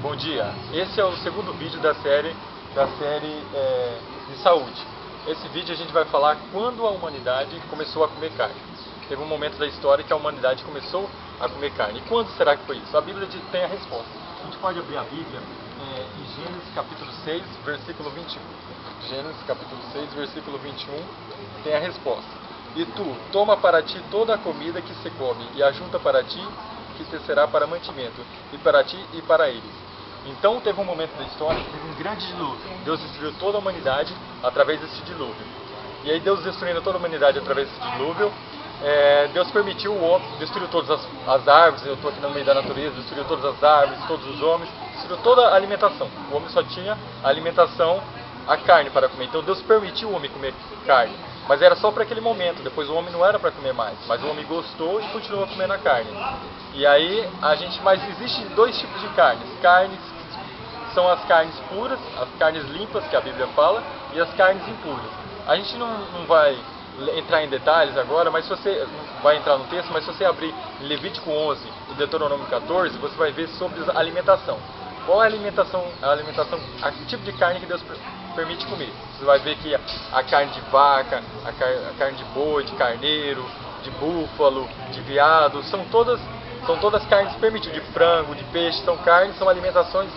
Bom dia, esse é o segundo vídeo da série de saúde. Esse vídeo a gente vai falar quando a humanidade começou a comer carne. Teve um momento da história que a humanidade começou a comer carne. E quando será que foi isso? A Bíblia tem a resposta. A gente pode abrir a Bíblia em Gênesis capítulo 6, versículo 21. Gênesis capítulo 6, versículo 21 tem a resposta. E tu, toma para ti toda a comida que se come e ajunta para ti, que te será para mantimento, e para ti e para eles. Então teve um momento da história que teve um grande dilúvio. Deus destruiu toda a humanidade através desse dilúvio. E aí Deus destruindo toda a humanidade através desse dilúvio, Deus permitiu o homem, destruiu todas as árvores, eu estou aqui no meio da natureza, destruiu todas as árvores, todos os homens, destruiu toda a alimentação. O homem só tinha a alimentação, a carne para comer. Então Deus permitiu o homem comer carne. Mas era só para aquele momento, depois o homem não era para comer mais. Mas o homem gostou e continuou comendo a carne. E aí, mas existem dois tipos de carnes. Carnes que são as carnes puras, as carnes limpas que a Bíblia fala, e as carnes impuras. A gente não vai entrar em detalhes agora, mas se você vai entrar no texto, mas se você abrir Levítico 11 e Deuteronômio 14, você vai ver sobre a alimentação. Qual é a alimentação, o tipo de carne que Deus permite comer? Você vai ver que a carne de vaca, a carne de boi, de carneiro, de búfalo, de veado, são todas carnes permitidas, de frango, de peixe, são alimentações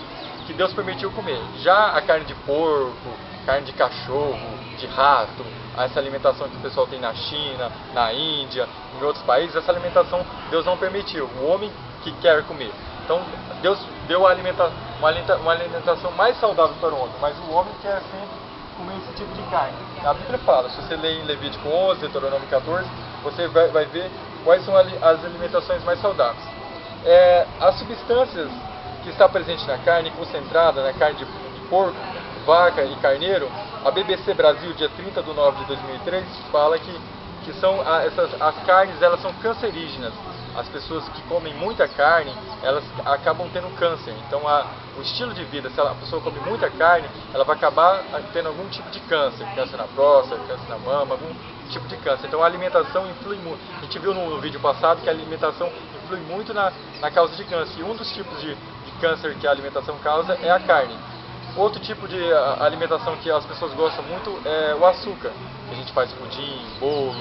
que Deus permitiu comer. Já a carne de porco, carne de cachorro, de rato, essa alimentação que o pessoal tem na China, na Índia, em outros países, essa alimentação Deus não permitiu, o homem que quer comer. Então Deus deu uma alimentação mais saudável para o homem, mas o homem quer sempre comer esse tipo de carne. A Bíblia fala, se você ler em Levítico 11, Deuteronômio 14, você vai ver quais são as alimentações mais saudáveis. As substâncias que está presente na carne, concentrada na carne de porco, vaca e carneiro, a BBC Brasil, dia 30 de nove de 2003, fala que as carnes elas são cancerígenas. As pessoas que comem muita carne, elas acabam tendo câncer. Então o estilo de vida, se a pessoa come muita carne, ela vai acabar tendo algum tipo de câncer. Câncer na próstata, câncer na mama, algum tipo de câncer. Então a alimentação influi muito. A gente viu no vídeo passado que a alimentação influi muito na causa de câncer. E um dos tipos de câncer que a alimentação causa é a carne. Outro tipo de alimentação que as pessoas gostam muito é o açúcar. A gente faz pudim, bolo,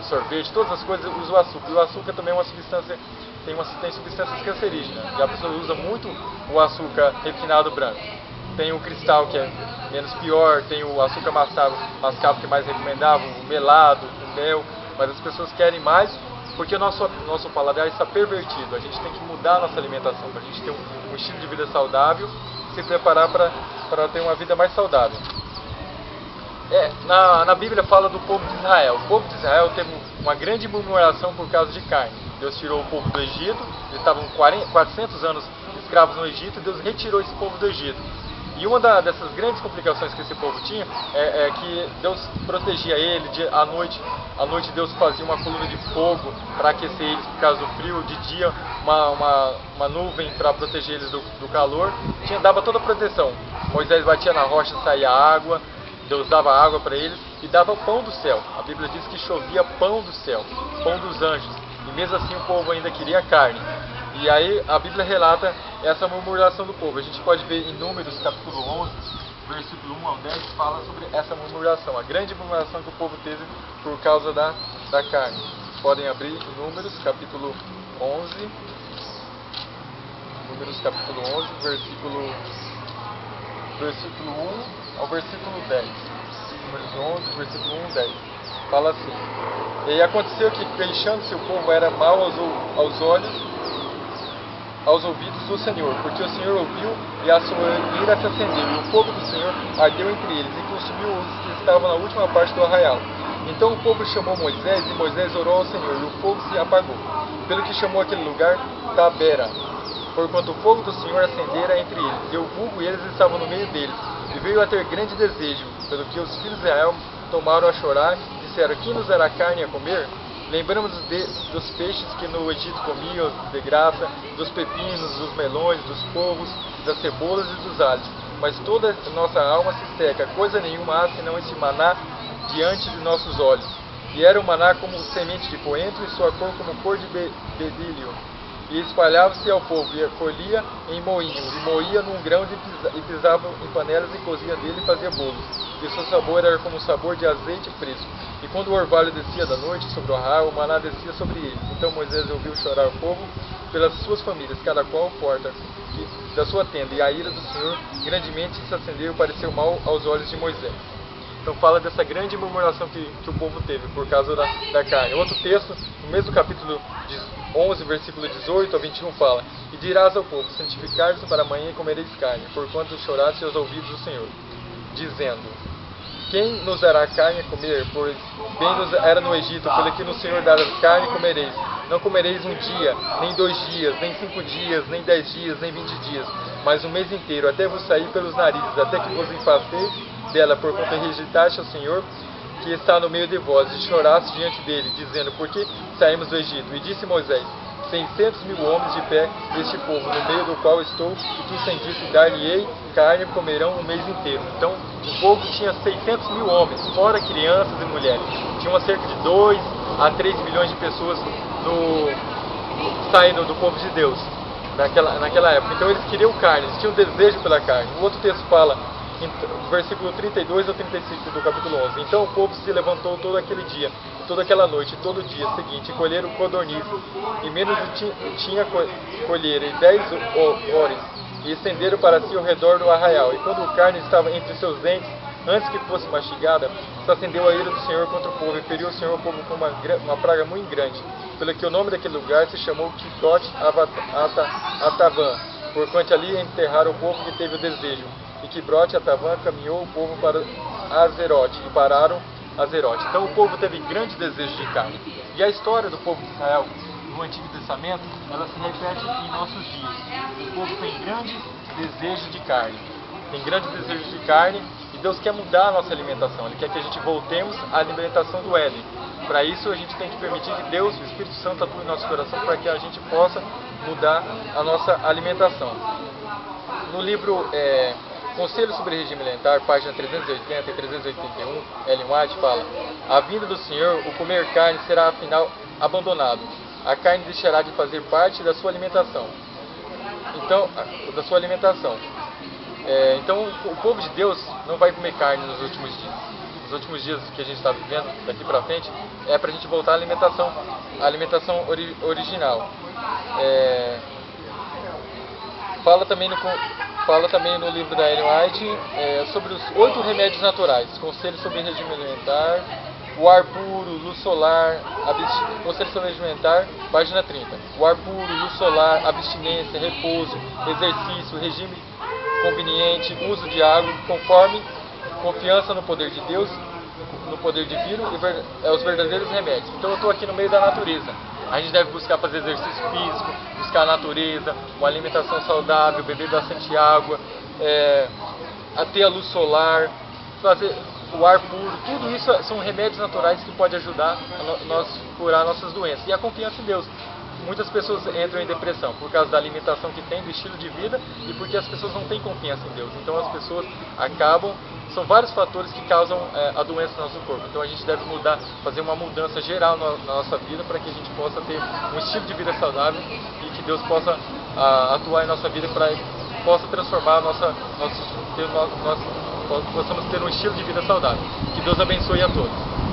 sorvete, todas as coisas usam o açúcar. E o açúcar também é uma substância, tem substâncias cancerígenas. E a pessoa usa muito o açúcar refinado branco. Tem o cristal, que é menos pior, tem o açúcar mascavo, que é mais recomendável, o melado, o mel. Mas as pessoas querem mais porque o nosso paladar está pervertido. A gente tem que mudar a nossa alimentação para a gente ter um estilo de vida saudável, se preparar para ter uma vida mais saudável. Na Bíblia fala do povo de Israel. O povo de Israel teve uma grande murmuração por causa de carne. Deus tirou o povo do Egito, eles estavam 400 anos escravos no Egito, e Deus retirou esse povo do Egito. E uma dessas grandes complicações que esse povo tinha é que Deus protegia ele, à noite Deus fazia uma coluna de fogo para aquecer eles por causa do frio, de dia uma nuvem para proteger eles do calor, dava toda a proteção. Moisés batia na rocha, saía água, Deus dava água para eles e dava pão do céu. A Bíblia diz que chovia pão do céu, pão dos anjos, e mesmo assim o povo ainda queria carne. E aí a Bíblia relata essa murmuração do povo. A gente pode ver em Números capítulo 11, versículo 1 ao 10, fala sobre essa murmuração, a grande murmuração que o povo teve por causa da carne. Vocês podem abrir em Números capítulo 11, Números capítulo 11, versículo 1 ao versículo 10. Números 11, versículo 1 ao 10. Fala assim: E aconteceu que, queixando-se o povo, era mal aos olhos, aos ouvidos do Senhor, porque o Senhor ouviu e a sua ira se acendeu, e o fogo do Senhor ardeu entre eles, e consumiu os que estavam na última parte do arraial. Então o povo chamou Moisés, e Moisés orou ao Senhor, e o fogo se apagou, pelo que chamou aquele lugar Tabera, porquanto o fogo do Senhor acendera entre eles, e o vulgo e eles estavam no meio deles, e veio a ter grande desejo, pelo que os filhos de Israel tomaram a chorar, e disseram: Quem nos dará carne a comer? Lembramos dos peixes que no Egito comiam de graça, dos pepinos, dos melões, dos povos, das cebolas e dos alhos. Mas toda a nossa alma se seca, coisa nenhuma há senão esse maná diante de nossos olhos. E era o maná como semente de coentro, e sua cor como cor de bedilho. E espalhava-se ao povo, e colhia em moinhos, e moía num grão e pisava em panelas e cozia dele e fazia bolos. E o seu sabor era como o sabor de azeite fresco. E quando o orvalho descia da noite sobre o arraial, o maná descia sobre ele. Então Moisés ouviu chorar o povo pelas suas famílias, cada qual porta da sua tenda. E a ira do Senhor grandemente se acendeu e pareceu mal aos olhos de Moisés. Então fala dessa grande murmuração que o povo teve por causa da carne. Outro texto, no mesmo capítulo 11, versículo 18 a 21, fala: E dirás ao povo, santificai-vos para amanhã e comereis carne, porquanto choraste aos ouvidos do Senhor, dizendo: Quem nos dará carne a comer? Pois bem nos era no Egito, pelo que no Senhor dará carne comereis. Não comereis um dia, nem 2 dias, nem 5 dias, nem 10 dias, nem 20 dias, mas um mês inteiro, até vos sair pelos narizes, até que vos enfasteis dela, porquanto rejeitaste ao Senhor, que está no meio de vós, e choraste diante dele, dizendo: Por que saímos do Egito? E disse Moisés: 600.000 homens de pé deste povo, no meio do qual estou, e tu sem disse: Dar-lhe-ei carne e comerão um mês inteiro. Então, o povo tinha 600.000 homens, fora crianças e mulheres. Tinha cerca de 2 a 3 milhões de pessoas saindo do povo de Deus naquela época. Então, eles queriam carne, eles tinham desejo pela carne. O outro texto fala, versículo 32 a 35 do capítulo 11: Então o povo se levantou todo aquele dia, toda aquela noite, todo o dia seguinte, e colheram codornizes, e menos tinha colher, e 10 horas, e estenderam para si ao redor do arraial. E quando a carne estava entre seus dentes, antes que fosse mastigada, se acendeu a ira do Senhor contra o povo, e feriu o Senhor o povo com uma praga muito grande, pelo que o nome daquele lugar se chamou Kibroth Atavã, porquanto ali enterraram o povo que teve o desejo. E Kibroth Atavã caminhou o povo para Azerote, e pararam Azerote. Então o povo teve grande desejo de carne. E a história do povo de Israel no Antigo Testamento, ela se repete em nossos dias. O povo tem grande desejo de carne. Tem grande desejo de carne, e Deus quer mudar a nossa alimentação. Ele quer que a gente voltemos à alimentação do Éden. Para isso a gente tem que permitir que Deus, o Espírito Santo, atue em nosso coração para que a gente possa mudar a nossa alimentação. No livro Conselho sobre Regime Alimentar, página 380 e 381, Ellen White fala: A vinda do Senhor, o comer carne será afinal abandonado. A carne deixará de fazer parte da sua alimentação. Então, então o povo de Deus não vai comer carne nos últimos dias. Nos últimos dias que a gente está vivendo, daqui para frente, é para a gente voltar à alimentação original. Fala também no livro da Ellen White sobre os 8 remédios naturais, conselho sobre regime alimentar, o ar puro, luz solar, conselho sobre regime alimentar, página 30. O ar puro, luz solar, abstinência, repouso, exercício, regime conveniente, uso de água, confiança no poder de Deus, no poder divino, e os verdadeiros remédios. Então eu estou aqui no meio da natureza. A gente deve buscar fazer exercício físico, buscar a natureza, uma alimentação saudável, beber bastante água, ter a luz solar, fazer o ar puro. Tudo isso são remédios naturais que podem ajudar a nós curar nossas doenças. E a confiança em Deus. Muitas pessoas entram em depressão por causa da alimentação que tem, do estilo de vida, e porque as pessoas não têm confiança em Deus. Então as pessoas acabam... São vários fatores que causam a doença no nosso corpo. Então a gente deve fazer uma mudança geral na nossa vida para que a gente possa ter um estilo de vida saudável e que Deus possa atuar em nossa vida para possa transformar possamos ter um estilo de vida saudável. Que Deus abençoe a todos.